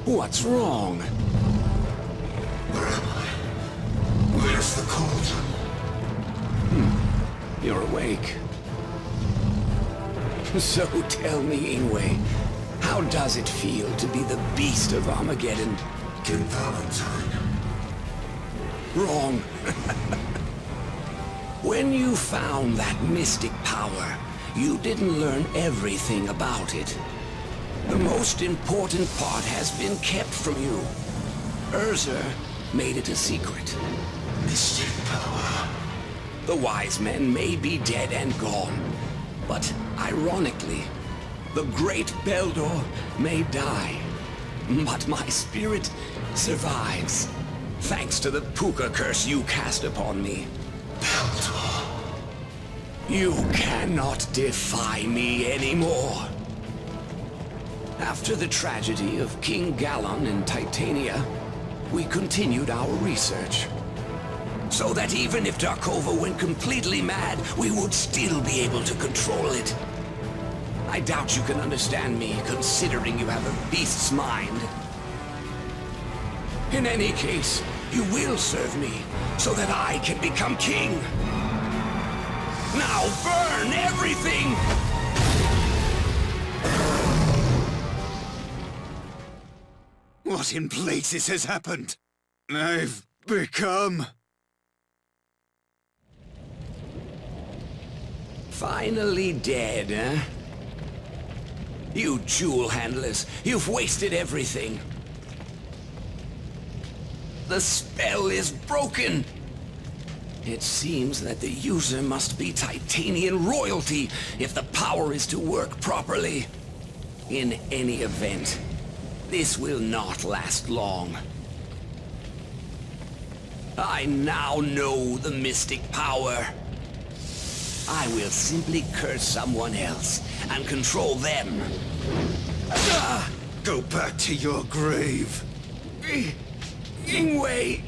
What's wrong? Where am I? Where's the cauldron? You're awake. So tell me, Ingwe, how does it feel to be the beast of Armageddon? King Valentine. Wrong. When you found that mystic power, you didn't learn everything about it. The most important part has been kept from you. Urza made it a secret. Mystic power. The wise men may be dead and gone, but ironically, the great Beldor may die. But my spirit survives, thanks to the Puka curse you cast upon me. Beldor. You cannot defy me anymore. After the tragedy of King Gallon in Titania, we continued our research. So that even if Darkova went completely mad, we would still be able to control it. I doubt you can understand me, considering you have a beast's mind. In any case, you will serve me, so that I can become king. Now burn everything! What in places has happened? I've become... Finally dead, eh? You jewel handlers, you've wasted everything. The spell is broken! It seems that the user must be Titanian royalty if the power is to work properly. In any event, this will not last long. I now know the mystic power. I will simply curse someone else and control them. Go back to your grave. Ingwe!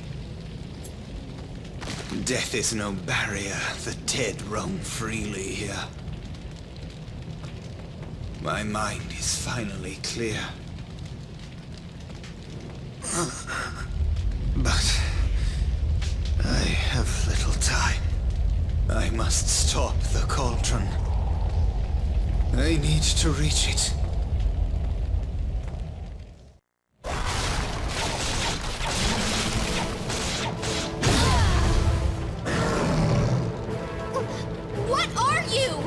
Death is no barrier. The dead roam freely here. My mind is finally clear. But I have little time. I must stop the Cauldron. I need to reach it. What are you?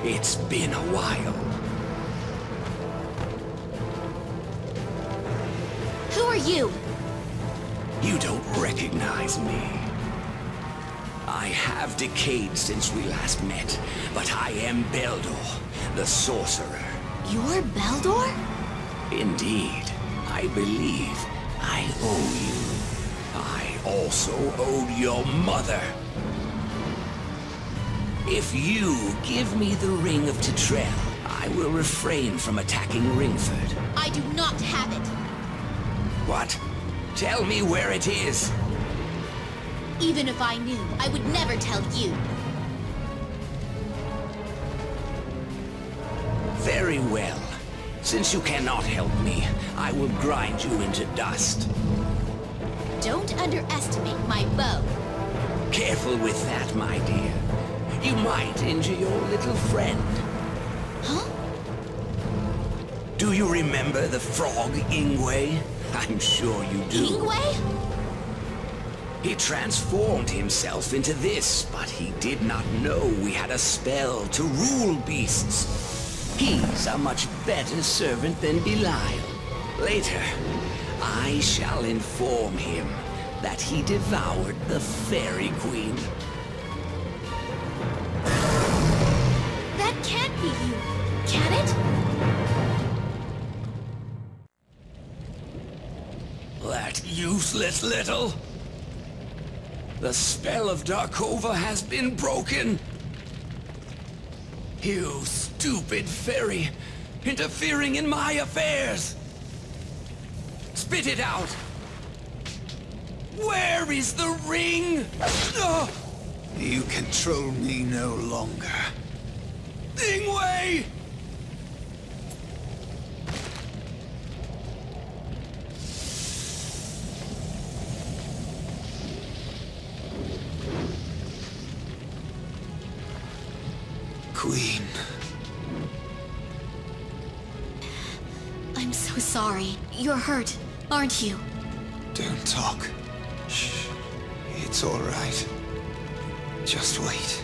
It's been a while. Who are you? You don't recognize me. I have decayed since we last met, but I am Beldor, the sorcerer. You're Beldor? Indeed, I believe I owe you. I also owed your mother. If you give me the Ring of Tetrel, I will refrain from attacking Ringford. I do not have it. What? Tell me where it is. Even if I knew, I would never tell you. Very well. Since you cannot help me, I will grind you into dust. Don't underestimate my bow. Careful with that, my dear. You might injure your little friend. Huh? Do you remember the frog Ingwe? I'm sure you do. Ingwe? He transformed himself into this, but he did not know we had a spell to rule beasts. He's a much better servant than Belial. Later, I shall inform him that he devoured the Fairy Queen. That can't be you, can it? That useless little... The spell of Darkova has been broken. You stupid fairy, interfering in my affairs. Spit it out. Where is the ring? Oh, You control me no longer. Ingwe! Queen. I'm so sorry. You're hurt, aren't you? Don't talk. Shh. It's all right. Just wait.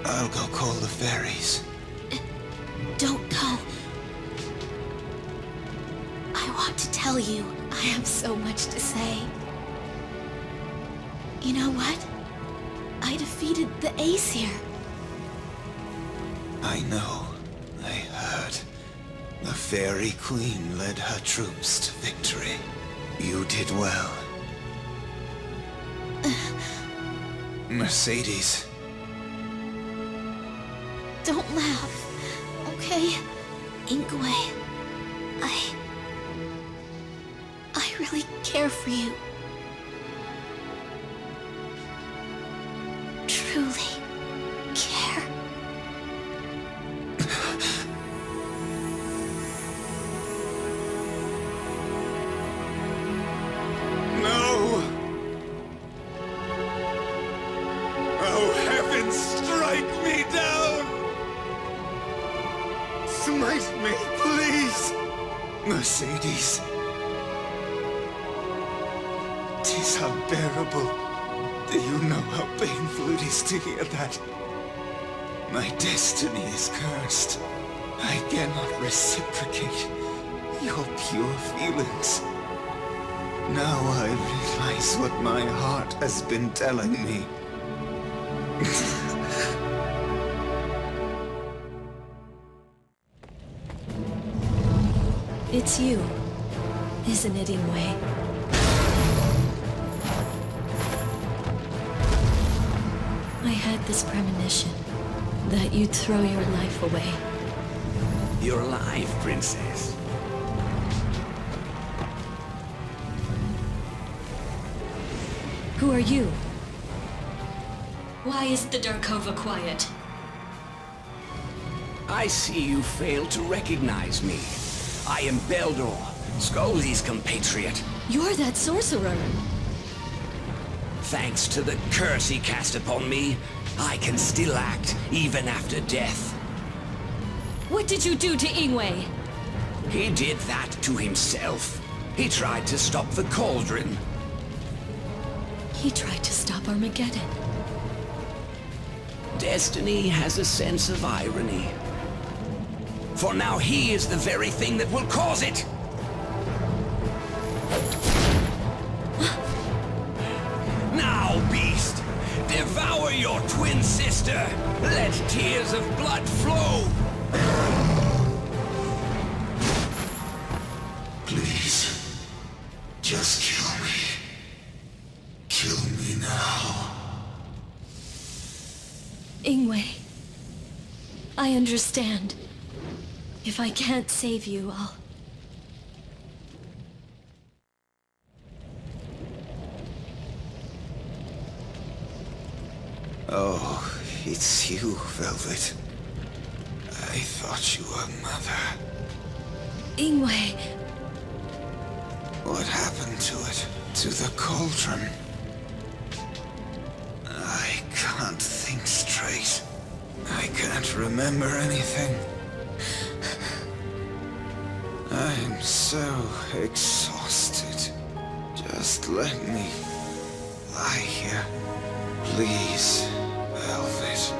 I'll go call the fairies. Don't go. I want to tell you, I have so much to say. You know what? I defeated the Aesir. I know. I heard. The Fairy Queen led her troops to victory. You did well. Mercedes. Don't laugh, okay? Ingwe, I really care for you. Truly care. No! Oh, heavens, strike me down! Smite me, please! Mercedes. 'Tis unbearable. Do you know how painful it is to hear that? My destiny is cursed. I cannot reciprocate your pure feelings. Now I realize what my heart has been telling me. It's you, isn't it, Ingwe? I had this premonition that you'd throw your life away. You're alive, Princess. Who are you? Why is the Darkova quiet? I see you failed to recognize me. I am Beldor, Skoldi's compatriot. You're that sorcerer! Thanks to the curse he cast upon me, I can still act even after death. What did you do to Ingwe? He did that to himself. He tried to stop the Cauldron. He tried to stop Armageddon. Destiny has a sense of irony. For now he is the very thing that will cause it! Now, beast! Devour your twin sister! Let tears of blood flow! Please, just kill me. Kill me now. Ingwe, I understand. If I can't save you, I'll... Oh, it's you, Velvet. I thought you were Mother. Ingwe, What happened to it? To the Cauldron? I can't think straight. I can't remember anything. I'm so exhausted. Just let me lie here. Please, Velvet.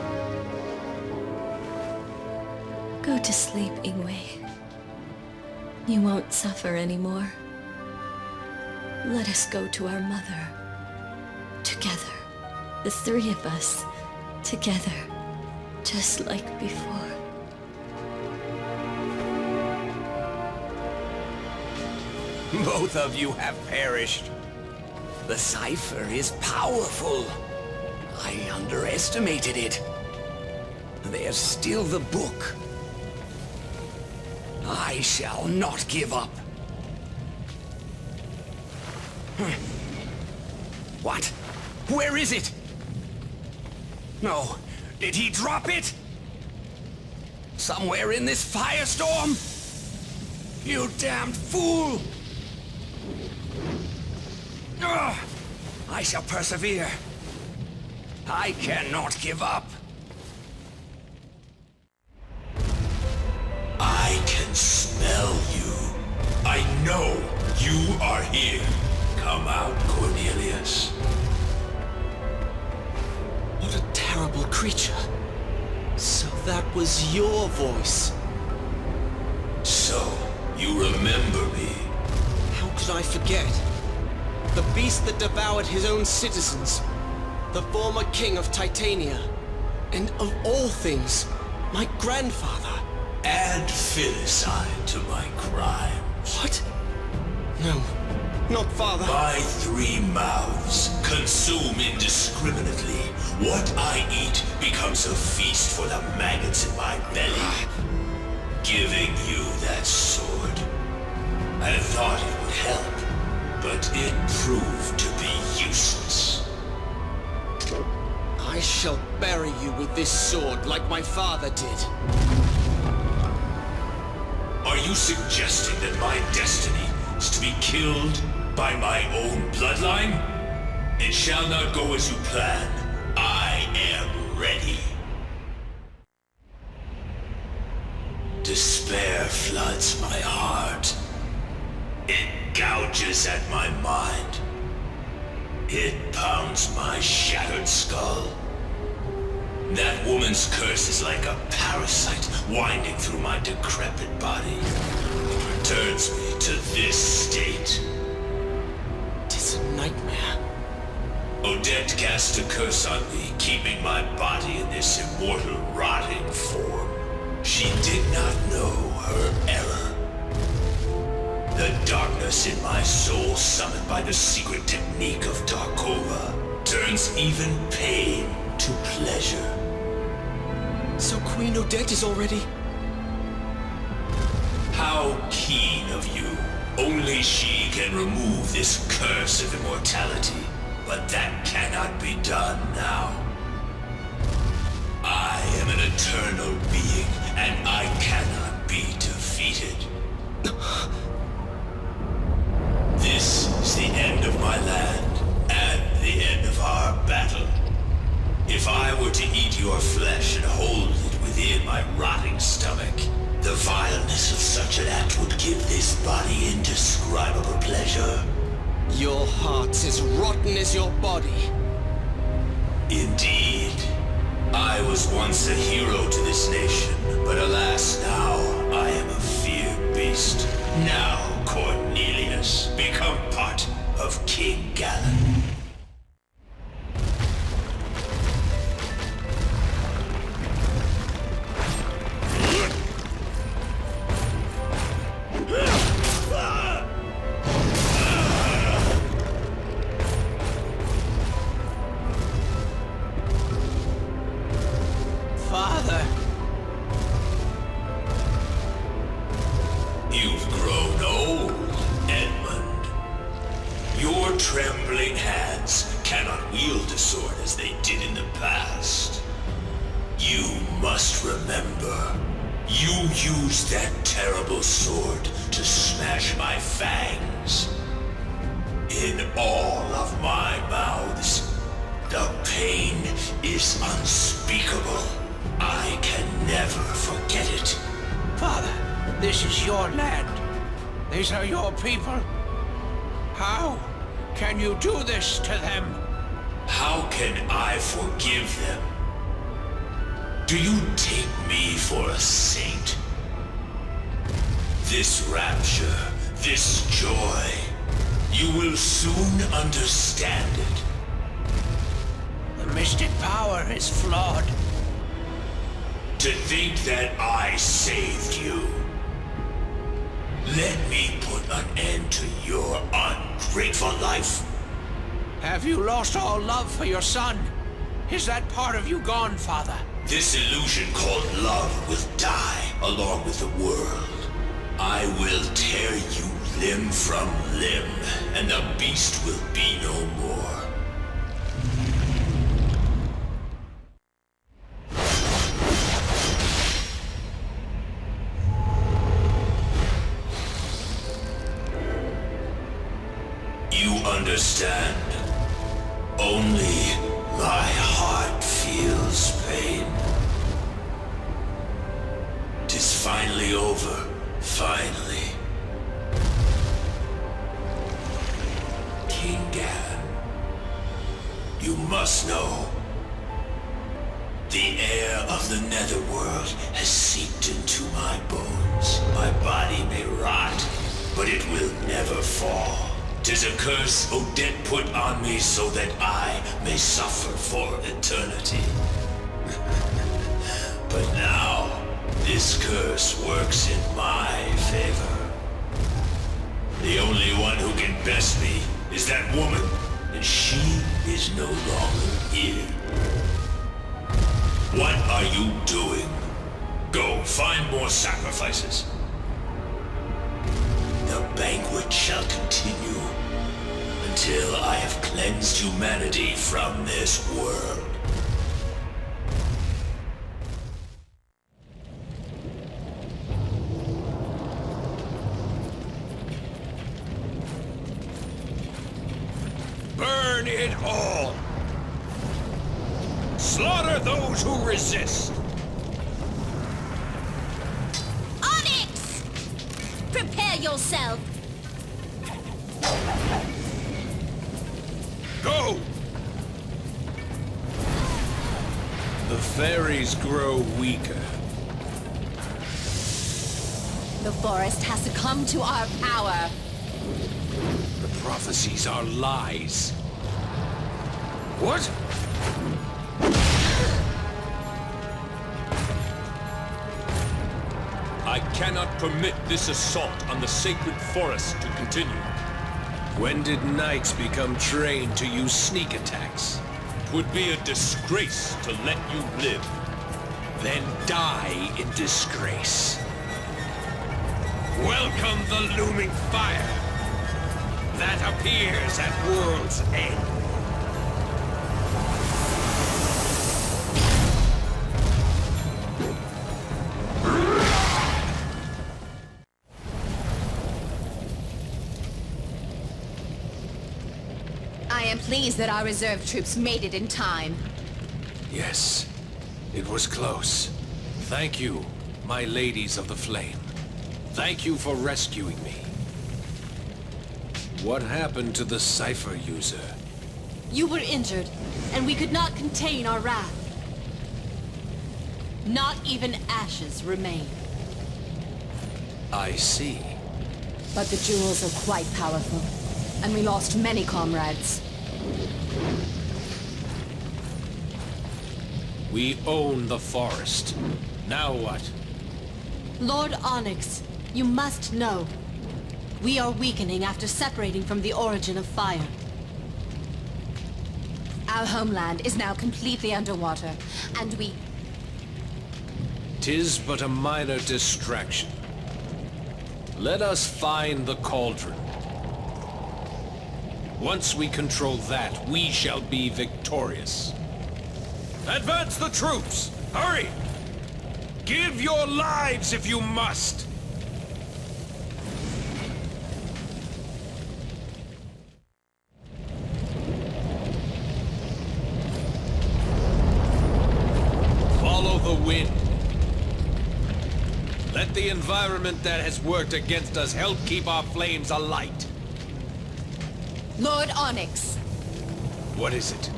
go to sleep, Ingwe. You won't suffer anymore. Let us go to our mother. Together. The three of us. Together. Just like before. Both of you have perished. The cipher is powerful. I underestimated it. There's still the book. I shall not give up. What? Where is it? No. Did he drop it? Somewhere in this firestorm? You damned fool! Ugh! I shall persevere. I cannot give up. You are here. Come out, Cornelius. What a terrible creature. So that was your voice. So, you remember me? How could I forget? The beast that devoured his own citizens. The former king of Titania. And of all things, my grandfather. Add filicide to my crimes. What? No, not father. My 3 mouths consume indiscriminately. What I eat becomes a feast for the maggots in my belly. Giving you that sword. I thought it would help, but it proved to be useless. I shall bury you with this sword like my father did. Are you suggesting that my destiny is to be killed by my own bloodline? It shall not go as you plan. I am ready. Despair floods my heart. It gouges at my mind. It pounds my shattered skull. That woman's curse is like a parasite winding through my decrepit body. It returns me to this state. Tis a nightmare. Odette cast a curse on me, keeping my body in this immortal rotting form. She did not know her error. The darkness in my soul, summoned by the secret technique of Darkova, turns even pain to pleasure. So Queen Odette is already... How keen of you. Only she can remove this curse of immortality, but that cannot be done now. I am an eternal being, and I cannot be defeated. This is the end of my land, and the end of our battle. If I were to eat your flesh and hold it within my rotting stomach, the vileness of such an act would give this body indescribable pleasure. Your heart's as rotten as your body. Indeed. I was once a hero to this nation, but alas now, I am a feared beast. Now, Cornelius, become part of King Galen. Father! You've grown old, Edmund. Your trembling hands cannot wield a sword as they did in the past. You must remember, you used that terrible sword to smash my fangs. In all of my mouths, the pain is unspeakable. I can never forget it. Father, this is your land. These are your people. How can you do this to them? How can I forgive them? Do you take me for a saint? This rapture, this joy, you will soon understand it. The mystic power is flawed. To think that I saved you. Let me put an end to your ungrateful life. Have you lost all love for your son? Is that part of you gone, Father? This illusion called love will die along with the world. I will tear you limb from limb, and the beast will be no more. You understand? Only my heart feels pain. 'Tis finally over, finally. must know. The air of the netherworld has seeped into my bones. My body may rot, but it will never fall. 'Tis a curse Odin put on me so that I may suffer for eternity. But now, this curse works in my favor. The only one who can best me is that woman, and she is no longer here. What are you doing? Go, find more sacrifices. The banquet shall continue until I have cleansed humanity from this world. Burn it all! Slaughter those who resist! Onyx! Prepare yourself! Go! The fairies grow weaker. The forest has succumbed to our power. The prophecies are lies. What? I cannot permit this assault on the sacred forest to continue. When did knights become trained to use sneak attacks? 'Twould be a disgrace to let you live. Then die in disgrace. Welcome the looming fire that appears at world's end. I am pleased that our reserve troops made it in time. Yes, it was close. Thank you, my ladies of the flame. Thank you for rescuing me. What happened to the cipher user? You were injured, and we could not contain our wrath. Not even ashes remain. I see. But the jewels are quite powerful, and we lost many comrades. We own the forest. Now what? Lord Onyx, you must know. We are weakening after separating from the origin of fire. Our homeland is now completely underwater, and we... 'Tis but a minor distraction. Let us find the Cauldron. Once we control that, we shall be victorious. Advance the troops! Hurry! Give your lives if you must! Follow the wind. Let the environment that has worked against us help keep our flames alight. Lord Onyx, What is it?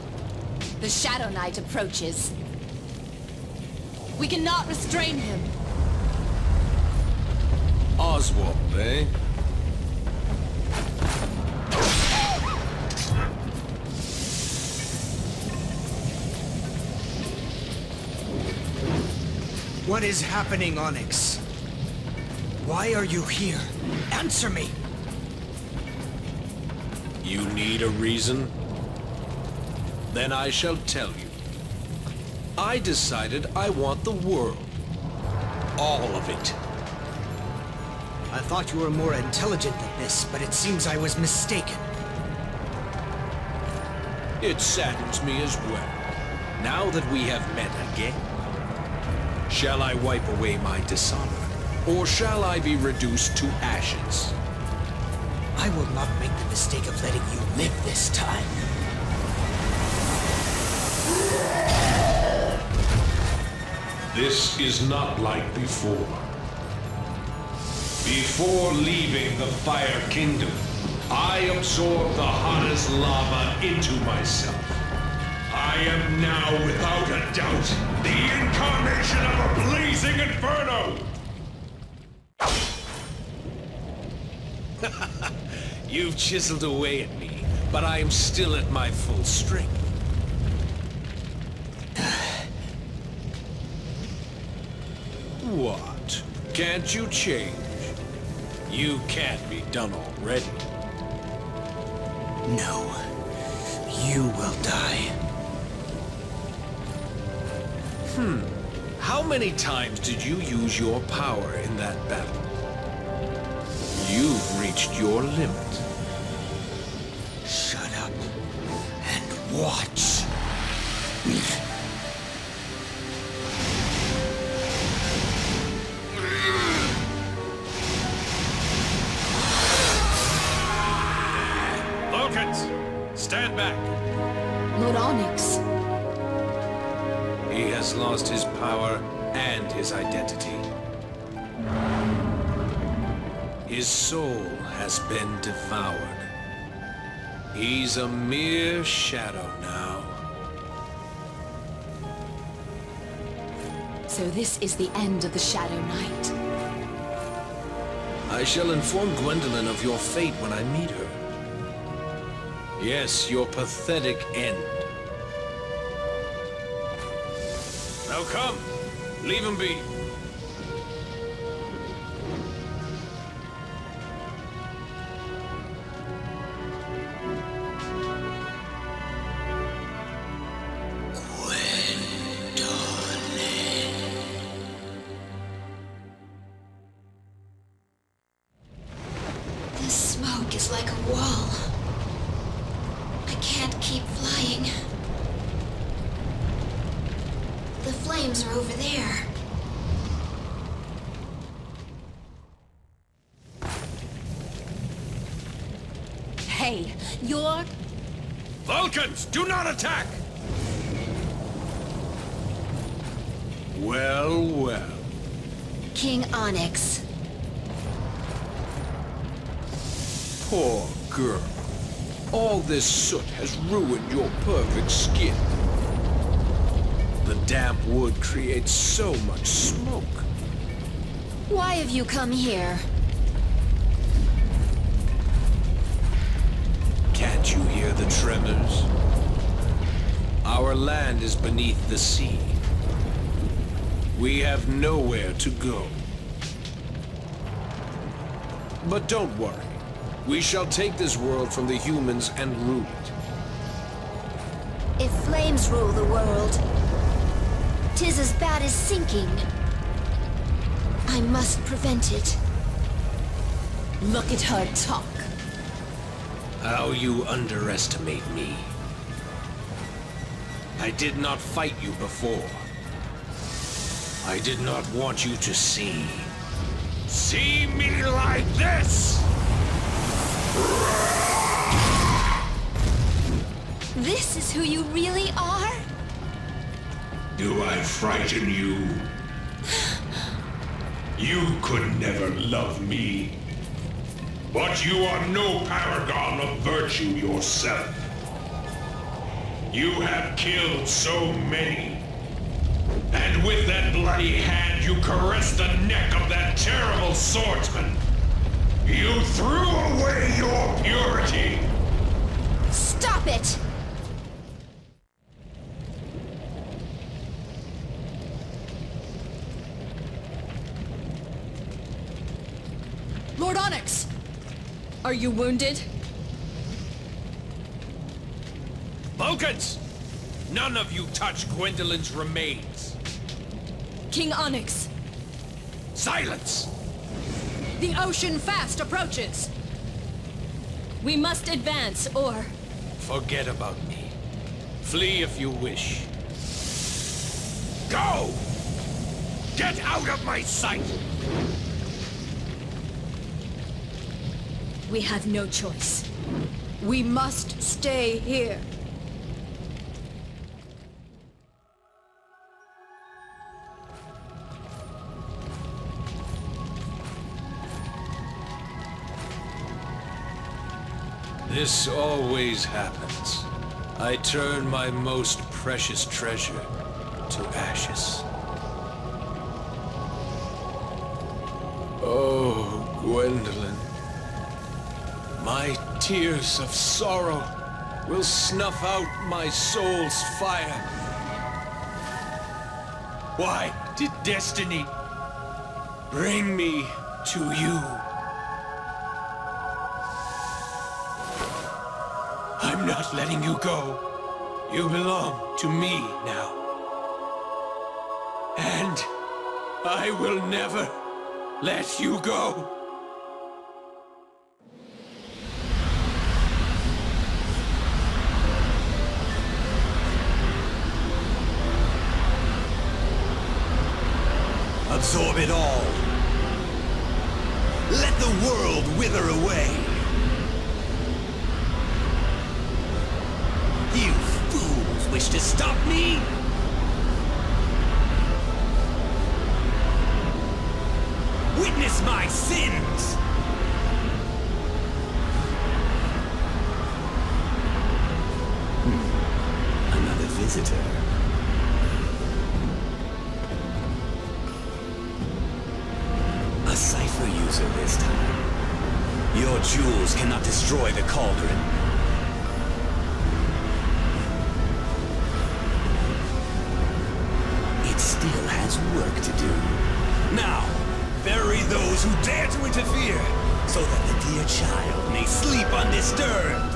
the Shadow Knight approaches. We cannot restrain him. Oswald, eh? What is happening, Onyx? Why are you here? Answer me! You need a reason? Then I shall tell you. I decided I want the world. All of it. I thought you were more intelligent than this, but it seems I was mistaken. It saddens me as well. Now that we have met again. Shall I wipe away my dishonor? Or shall I be reduced to ashes? I will not make the mistake of letting you live this time. This is not like before. Before leaving the Fire Kingdom, I absorbed the hottest lava into myself. I am now, without a doubt, the incarnation of a blazing inferno! You've chiseled away at me, but I am still at my full strength. What? Can't you change? You can't be done already. No. You will die. How many times did you use your power in that battle? You've reached your limit. Shut up and watch. Vulcans, stand back. Lord Onyx. He has lost his power and his identity. His soul has been devoured. He's a mere shadow now. So this is the end of the Shadow Knight. I shall inform Gwendolyn of your fate when I meet her. Yes, your pathetic end. Now come, leave him be. The smoke is like a wall. I can't keep flying. The flames are over there. Hey, you're... Vulcans, do not attack! Well, well. King Onyx. Poor girl. All this soot has ruined your perfect skin. The damp wood creates so much smoke. Why have you come here? Can't you hear the tremors? Our land is beneath the sea. We have nowhere to go. But don't worry. We shall take this world from the humans and rule it. If flames rule the world, 'tis as bad as sinking. I must prevent it. Look at her talk. How you underestimate me. I did not fight you before. I did not want you to see. See me like this! This is who you really are? Do I frighten you? You could never love me. But you are no paragon of virtue yourself. You have killed so many. And with that bloody hand you caressed the neck of that terrible swordsman. You threw away your purity. Stop it! Lord Onyx! Are you wounded? Vulcans! None of you touch Gwendolyn's remains. King Onyx! Silence! The ocean fast approaches! We must advance, or... Forget about me. Flee if you wish. Go! Get out of my sight! We have no choice. We must stay here. This always happens. I turn my most precious treasure to ashes. Oh, Gwendolyn. My tears of sorrow will snuff out my soul's fire. Why did destiny bring me to you? I'm not letting you go. You belong to me now. And I will never let you go. Absorb it all. Let the world wither away. You fools wish to stop me? Witness my sins! Another visitor. A cipher user this time. Your jewels cannot destroy the Cauldron. It still has work to do. Now, bury those who dare to interfere, so that the dear child may sleep undisturbed.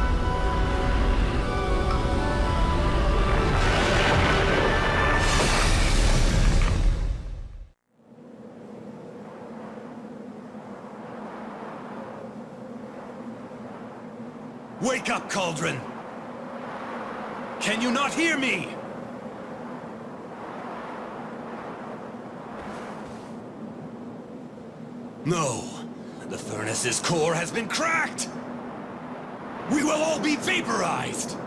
Wake up, Cauldron! Can you not hear me? No, the furnace's core has been cracked! We will all be vaporized!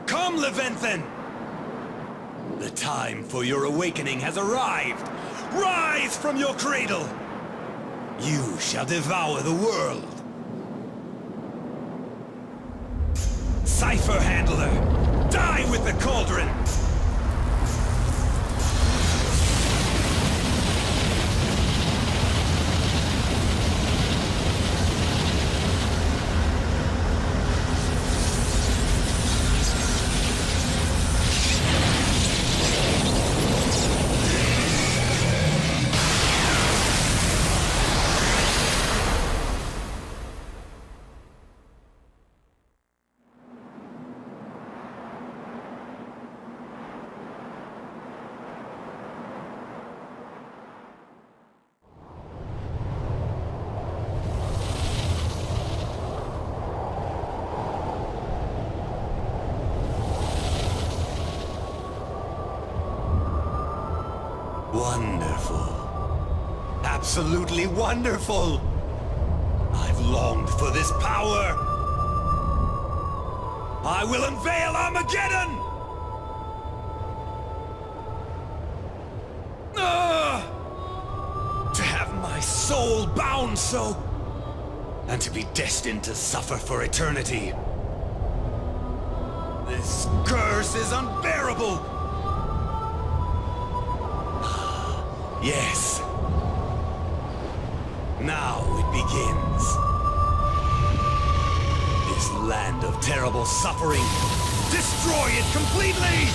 Come, Levanthan! The time for your awakening has arrived! Rise from your cradle! You shall devour the world! Cipher Handler! Die with the Cauldron! Wonderful. Absolutely wonderful! I've longed for this power! I will unveil Armageddon! To have my soul bound so, and to be destined to suffer for eternity. This curse is unbearable! Yes. Now it begins. This land of terrible suffering. Destroy it completely!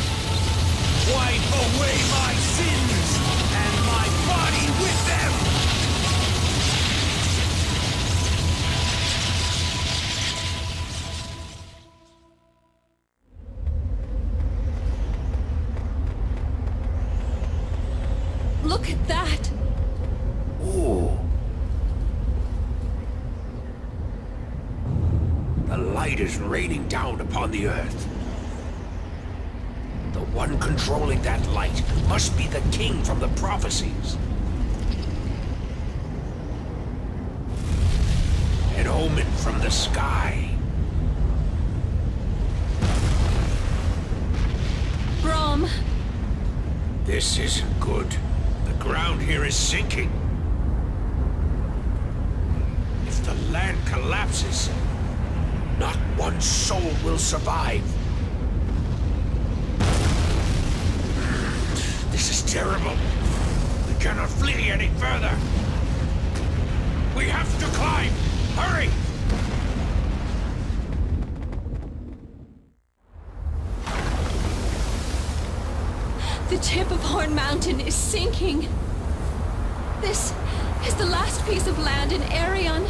Wipe away my sins, and my body with them! Look at that! Ooh. The light is raining down upon the earth. The one controlling that light must be the king from the prophecies. An omen from the sky. Brom! This isn't good. The ground here is sinking. If the land collapses, Not one soul will survive. This is terrible. We cannot flee any further. We have to climb! Hurry! The tip of Horn Mountain is sinking. This is the last piece of land in Arion.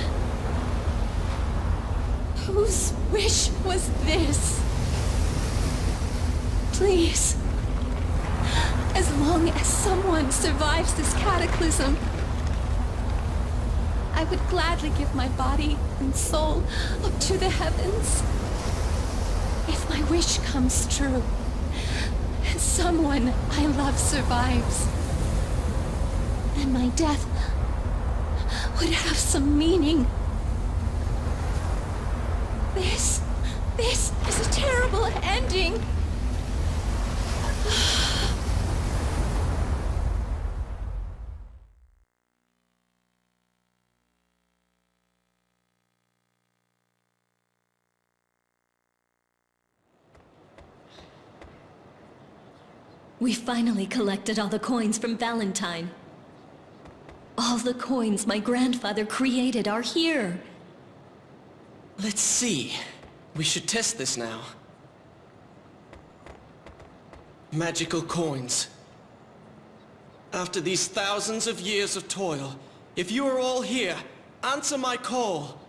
Whose wish was this? Please, as long as someone survives this cataclysm, I would gladly give my body and soul up to the heavens. If my wish comes true, and someone I love survives, then my death would have some meaning. This is a terrible ending. We finally collected all the coins from Valentine. All the coins my grandfather created are here. Let's see. We should test this now. Magical coins. After these thousands of years of toil, if you are all here, answer my call.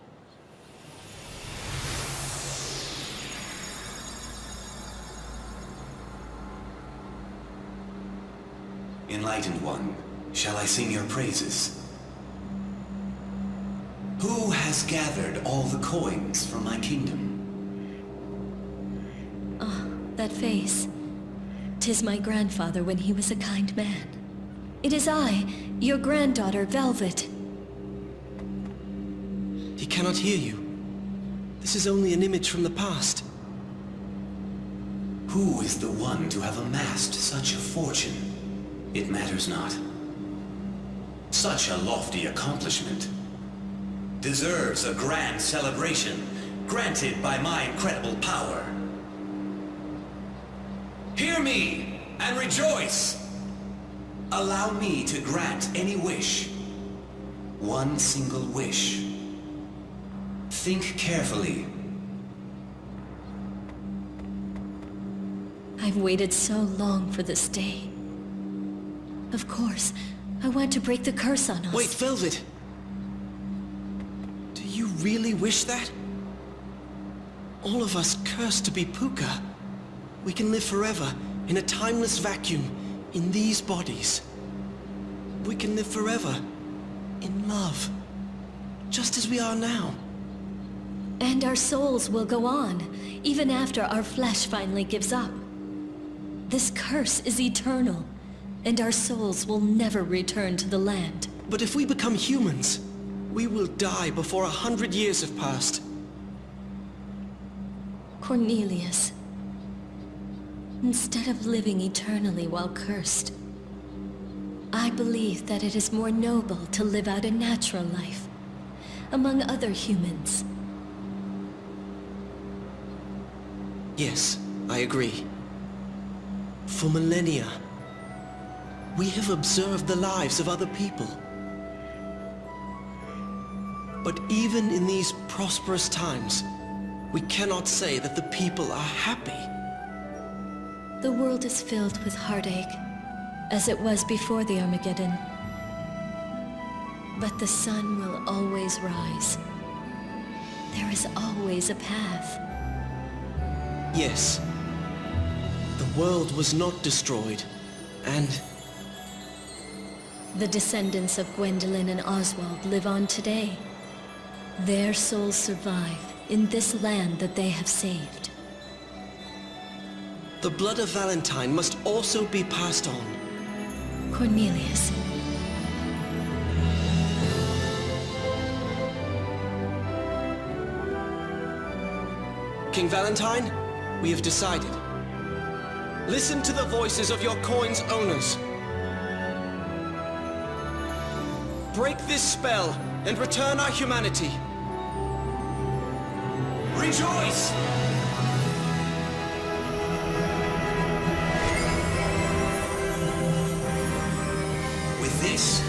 Enlightened One, shall I sing your praises? Who has gathered all the coins from my kingdom? Ah, that face. 'Tis my grandfather when he was a kind man. It is I, your granddaughter, Velvet. He cannot hear you. This is only an image from the past. Who is the one to have amassed such a fortune? It matters not. Such a lofty accomplishment deserves a grand celebration granted by my incredible power. Hear me and rejoice! Allow me to grant any wish. One single wish. Think carefully. I've waited so long for this day. Of course, I want to break the curse on us. Wait, Velvet! Do you really wish that? All of us cursed to be Puka. We can live forever in a timeless vacuum in these bodies. We can live forever in love, just as we are now. And our souls will go on, even after our flesh finally gives up. This curse is eternal, and our souls will never return to the land. But if we become humans, we will die before 100 years have passed. Cornelius, instead of living eternally while cursed, I believe that it is more noble to live out a natural life, among other humans. Yes, I agree. For millennia, we have observed the lives of other people. But even in these prosperous times, we cannot say that the people are happy. The world is filled with heartache, as it was before the Armageddon. But the sun will always rise. There is always a path. Yes. The world was not destroyed, and the descendants of Gwendolyn and Oswald live on today. Their souls survive in this land that they have saved. the blood of Valentine must also be passed on. Cornelius. King Valentine, we have decided. Listen to the voices of your coin's owners. Break this spell and return our humanity. Rejoice! With this,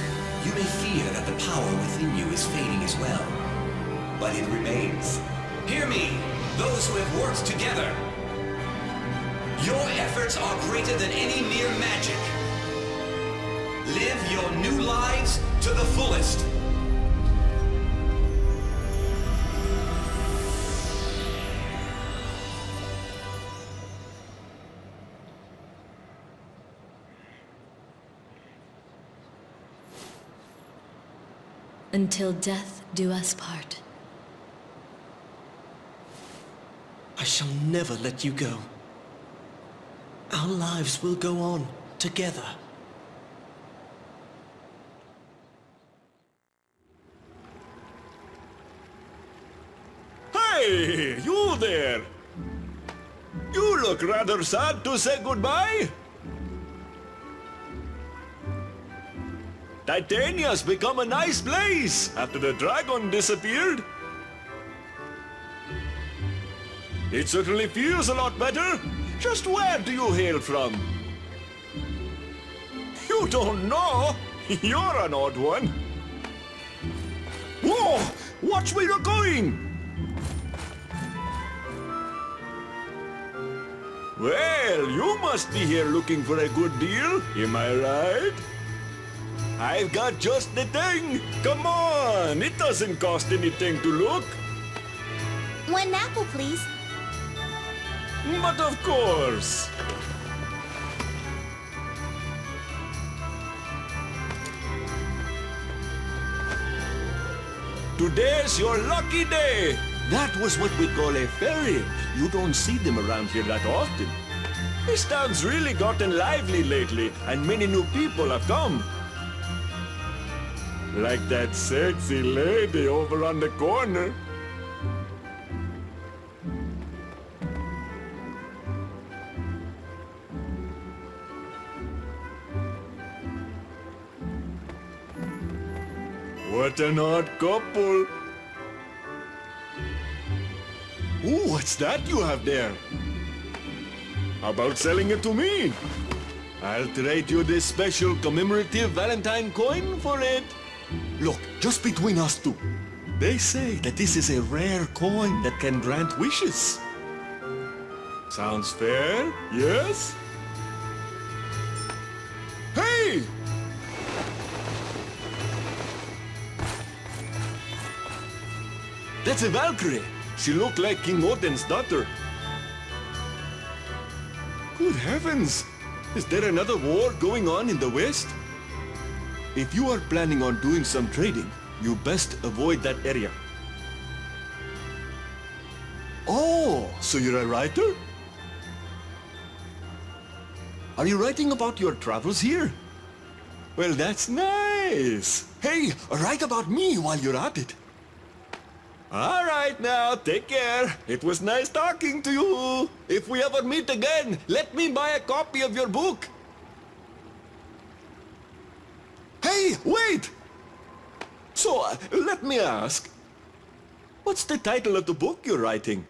you may fear that the power within you is fading as well. But it remains. Hear me, those who have worked together. Your efforts are greater than any mere magic. Live your new lives to the fullest. Until death do us part. I shall never let you go. Our lives will go on together. Hey, you there! You look rather sad to say goodbye. Titania's become a nice place after the dragon disappeared. It certainly feels a lot better. Just where do you hail from? You don't know? You're an odd one. Whoa! Watch where you're going! Well, you must be here looking for a good deal, am I right? I've got just the thing. Come on, it doesn't cost anything to look. One apple, please. But of course. Today's your lucky day. That was what we call a fairy. You don't see them around here that often. This town's really gotten lively lately, and many new people have come. Like that sexy lady over on the corner. What an odd couple. Ooh, what's that you have there? How about selling it to me? I'll trade you this special commemorative Valentine coin for it. Look, just between us two. They say that this is a rare coin that can grant wishes. Sounds fair, yes? Hey! That's a Valkyrie. She looked like King Odin's daughter. Good heavens! Is there another war going on in the West? If you are planning on doing some trading, you best avoid that area. Oh, so you're a writer? Are you writing about your travels here? Well, that's nice. Hey, write about me while you're at it. All right now, take care. It was nice talking to you. If we ever meet again, let me buy a copy of your book. Hey, wait! So, let me ask, what's the title of the book you're writing?